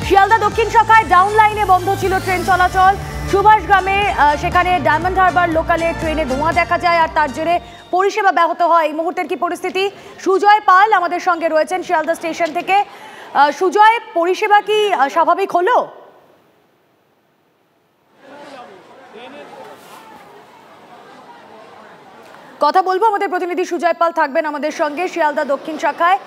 শিয়ালদা দক্ষিণ শাখায় ডাউন লাইনে বন্ধ ছিল ট্রেন চলাচল। সুভাষগ্রামে সেখানে ডায়মন্ড হারবার লোকালে ট্রেনে ধোঁয়া দেখা যায় আর তার জেরে পরিষেবা ব্যাহত হয়। এই মুহূর্তের কি পরিস্থিতি? সুজয় পাল আমাদের সঙ্গে রয়েছেন শিয়ালদা স্টেশন থেকে। সুজয়, পরিষেবা কি স্বাভাবিক হলো? কথা বলবো, আমাদের প্রতিনিধি সুজয় পাল থাকবেন আমাদের সঙ্গে। শিয়ালদা দক্ষিণ শাখায়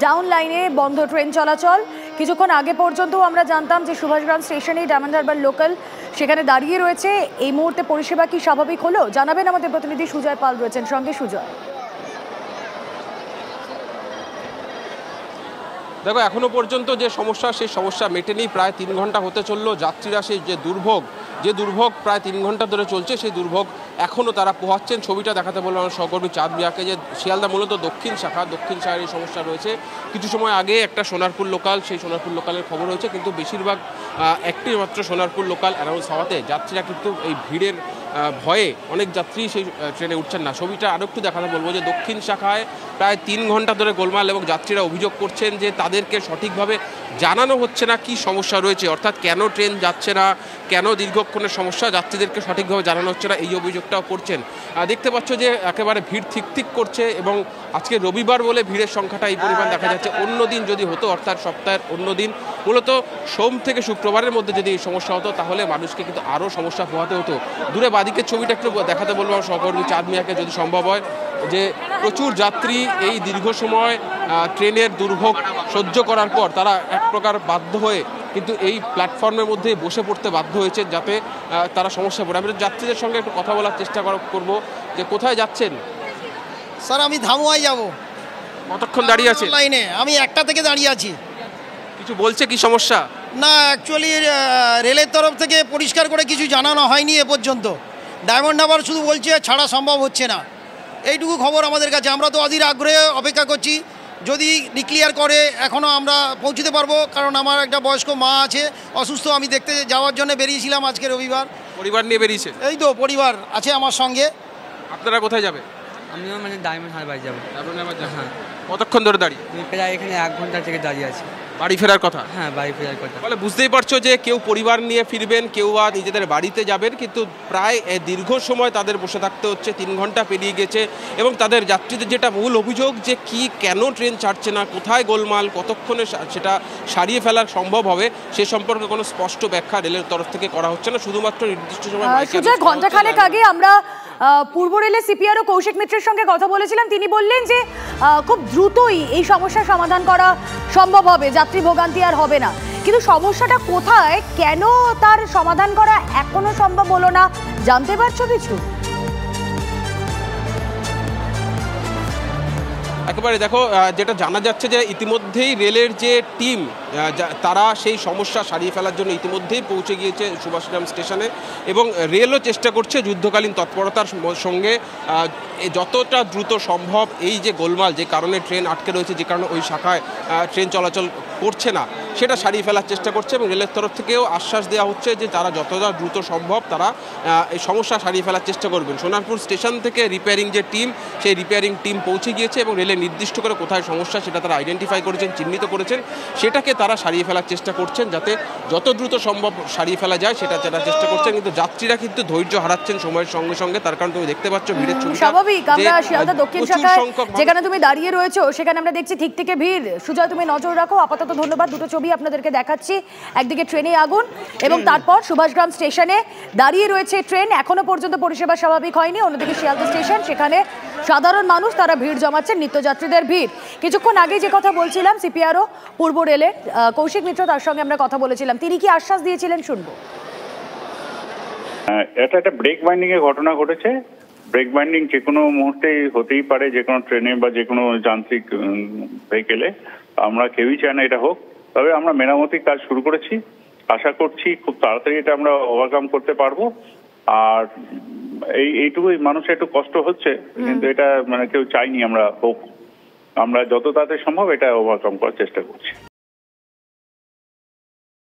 ডাউন লাইনে বন্ধ ট্রেন চলাচল। কিছুক্ষণ আগে পর্যন্ত আমরা জানতাম যে সুভাষগ্রাম স্টেশনেই ডায়মন্ড হারবার লোকাল সেখানে দাঁড়িয়ে রয়েছে। এই মুহূর্তে পরিষেবা কি স্বাভাবিক হলো জানাবেন আমাদের প্রতিনিধি সুজয় পাল রয়েছেন সঙ্গে। সুজয়, দেখো, এখনো পর্যন্ত যে সমস্যা সেই সমস্যা মেটেনি। প্রায় 3 ঘন্টা হতে চললো। যাত্রীরা সেই যে দুর্ভোগ প্রায় 3 ঘন্টা ধরে চলছে, সেই দুর্ভোগ এখনও তারা পোহাচ্ছেন। ছবিটা দেখাতে বললাম আমার সহকর্মী চাঁদ মিয়াকে, যে শিয়ালদা মূলত দক্ষিণ শাখার এই সমস্যা রয়েছে। কিছু সময় আগে একটা সোনারপুর লোকাল, সেই সোনারপুর লোকালের খবর হয়েছে, কিন্তু বেশিরভাগ একটি মাত্র সোনারপুর লোকাল অ্যানাউন্স হওয়াতে যাত্রীরা কিন্তু এই ভিড়ের ভয়ে অনেক যাত্রী সেই ট্রেনে উঠছেন না। ছবিটা আরও একটু দেখাতে বলবো যে দক্ষিণ শাখায় প্রায় 3 ঘন্টা ধরে গোলমাল, এবং যাত্রীরা অভিযোগ করছেন যে তাদেরকে সঠিকভাবে জানানো হচ্ছে না কি সমস্যা রয়েছে, অর্থাৎ কেন ট্রেন যাচ্ছে না, কেন দীর্ঘক্ষণের সমস্যা, যাত্রীদেরকে সঠিকভাবে জানানো হচ্ছে না, এই অভিযোগটাও করছেন। দেখতে পাচ্ছ যে একেবারে ভিড় ঠিক করছে, এবং আজকে রবিবার বলে ভিড়ের সংখ্যাটা এই পরিমাণ দেখা যাচ্ছে। অন্য দিন যদি হতো, অর্থাৎ সপ্তাহের অন্য দিন, মূলত সোম থেকে শুক্রবারের মধ্যে যদি এই সমস্যা হতো, তাহলে মানুষকে কিন্তু আরও সমস্যা পোহাতে হতো। দূরে বাদিকের ছবিটা একটু দেখাতে বলবো আমার সহকর্মী চাঁদ মিয়াকে, যদি সম্ভব হয়, যে প্রচুর যাত্রী এই দীর্ঘ সময় ট্রেনের দুর্ভোগ সহ্য করার পর তারা এক প্রকার বাধ্য হয়ে কিন্তু এই প্ল্যাটফর্মের মধ্যে বসে পড়তে বাধ্য হয়েছে, যাতে তারা সমস্যা পড়ে। আমি যাত্রীদের সঙ্গে একটু কথা বলার চেষ্টা করব যে কোথায় যাচ্ছেন। স্যার, আমি ধামুয়ায় যাব। কতক্ষণ দাঁড়িয়ে আছেন? লাইনে আমি 1টা থেকে দাঁড়িয়ে আছি। কিছু বলছে কি সমস্যা? না, অ্যাকচুয়ালি রেলের তরফ থেকে পরিষ্কার করে কিছু জানানো হয়নি এ পর্যন্ত। ডায়মন্ড হারবার শুধু বলছে ছাড়া সম্ভব হচ্ছে না, এইটুকু খবর আমাদের কাছে। আমরা তো অধীর আগ্রহে অপেক্ষা করছি, যদি ডিক্লিয়ার করে এখনও আমরা পৌঁছতে পারবো, কারণ আমার একটা বয়স্ক মা আছে অসুস্থ। আমি দেখতে যাওয়ার জন্য বেরিয়েছিলাম আজকে রবিবার। পরিবার নিয়ে বেরিয়েছে? এই তো পরিবার আছে আমার সঙ্গে। আপনারা কোথায় যাবে? আমিও ডায়মন্ড হারবার যাবো। হ্যাঁ। কতক্ষণ ধরে দাঁড়িয়ে? প্রায় এখানে 1 ঘন্টা থেকে দাঁড়িয়ে আছি। বাড়ি ফেরার কথা? হ্যাঁ, বাড়ি ফেরার কথা। তাহলে বুঝতেই পারছো যে কেউ পরিবার নিয়ে ফিরবেন, কেউ বা নিজেদের বাড়িতে যাবেন, কিন্তু প্রায় দীর্ঘ সময় তাদের বসে থাকতে হচ্ছে। 3 ঘন্টা পেরিয়ে গেছে, এবং তাদের যাত্রীদের যেটা মূল অভিযোগ যে কেন ট্রেন ছাড়ছে না, কোথায় গোলমাল, কতক্ষণে সেটা সারিয়ে ফেলা সম্ভব হবে, সে সম্পর্কে কোনো স্পষ্ট ব্যাখ্যা রেলের তরফ থেকে করা হচ্ছে না। শুধুমাত্র নির্দিষ্ট সময় ঘন্টাখানেক আগে আমরা পূর্ব রেলের সিপিআরও কৌশিক মিত্রের সঙ্গে কথা বলেছিলাম। তিনি বললেন যে খুব দ্রুতই এই সমস্যার সমাধান করা সম্ভব হবে, যাত্রী ভোগান্তি আর হবে না। কিন্তু সমস্যাটা কোথায়, কেন তার সমাধান করা এখনো সম্ভব হলো না, জানতে পারছো কিছু? একেবারে দেখো, যেটা জানা যাচ্ছে যে ইতিমধ্যেই রেলের যে টিম তারা সেই সমস্যা সারিয়ে ফেলার জন্য ইতিমধ্যেই পৌঁছে গিয়েছে সুভাষগ্রাম স্টেশনে, এবং রেলও চেষ্টা করছে যুদ্ধকালীন তৎপরতার সঙ্গে যতটা দ্রুত সম্ভব এই যে গোলমাল, যে কারণে ট্রেন আটকে রয়েছে, যে কারণে ওই শাখায় ট্রেন চলাচল করছে না, সেটা সারিয়ে ফেলার চেষ্টা করছে। এবং রেলের তরফ থেকেও আশ্বাস দেওয়া হচ্ছে যে তারা যতটা দ্রুত সম্ভব তারা এই সমস্যা সারিয়ে ফেলার চেষ্টা করবেন। সোনারপুর স্টেশন থেকে রিপেয়ারিং যে টিম, সেই রিপেয়ারিং টিম পৌঁছে গিয়েছে, এবং রেলের নির্দিষ্ট করে কোথায় সমস্যা সেটা তারা আইডেন্টিফাই করেছেন, চিহ্নিত করেছেন, সেটাকে তারা সারিয়ে ফেলার চেষ্টা করছেন, যাতে যত দ্রুত সম্ভব সারিয়ে ফেলা যায় সেটা চেষ্টা করছেন। কিন্তু যাত্রীরা কিন্তু ধৈর্য হারাচ্ছেন সময়ের সঙ্গে সঙ্গে, তার কারণ তুমি দেখতে পাচ্ছ ভিড়ের ছবি। স্বাভাবিক, আমরা শিয়ালদা দক্ষিণ শাখায় যেখানে তুমি দাঁড়িয়ে রয়েছো সেখানে আমরা দেখছি ঠিক থেকে ভিড়। সুজয়, তুমি নজর রাখো। আপাতত ধন্যবাদ। দুটো ছবি আপনাদেরকে দেখাচ্ছি, একদিকে ট্রেনে আগুন, এবং তারপর সুভাষগ্রাম স্টেশনে দাঁড়িয়ে রয়েছে ট্রেন, এখনো পর্যন্ত পরিষেবা স্বাভাবিক হয়নি। অন্যদিকে শিয়ালদা স্টেশন, সেখানে সাধারণ মানুষ তারা ভিড় জমাচ্ছেন, নিত্যযাত্রীদের ভিড়। কিছুক্ষণ আগে যে কথা বলছিলাম সিপিআরও পূর্ব রেলের কৌশিক মিত্র, তার সঙ্গে আমরা কথা বলেছিলাম। তিনি কি আশ্বাস দিয়েছিলেন শুনবো। এটা একটা ব্রেক বাইন্ডিং এর ঘটনা ঘটেছে। ব্রেক বাইন্ডিং যে কোনো মুহূর্তেই হতেই পারে, যে কোনো ট্রেনে বা যে কোনো যান্ত্রিক ভেহিকেলে। আমরা কেউই চাই না এটা হোক, তবে আমরা মেরামতির কাজ শুরু করেছি। আশা করছি খুব তাড়াতাড়ি এটা আমরা ওভারকাম করতে পারবো। আর এইটুকুই, মানুষের একটু কষ্ট হচ্ছে, কিন্তু এটা কেউ চাইনি আমরা হোক। আমরা যত তাড়াতাড়ি সম্ভব এটা ওভারকাম করার চেষ্টা করছি।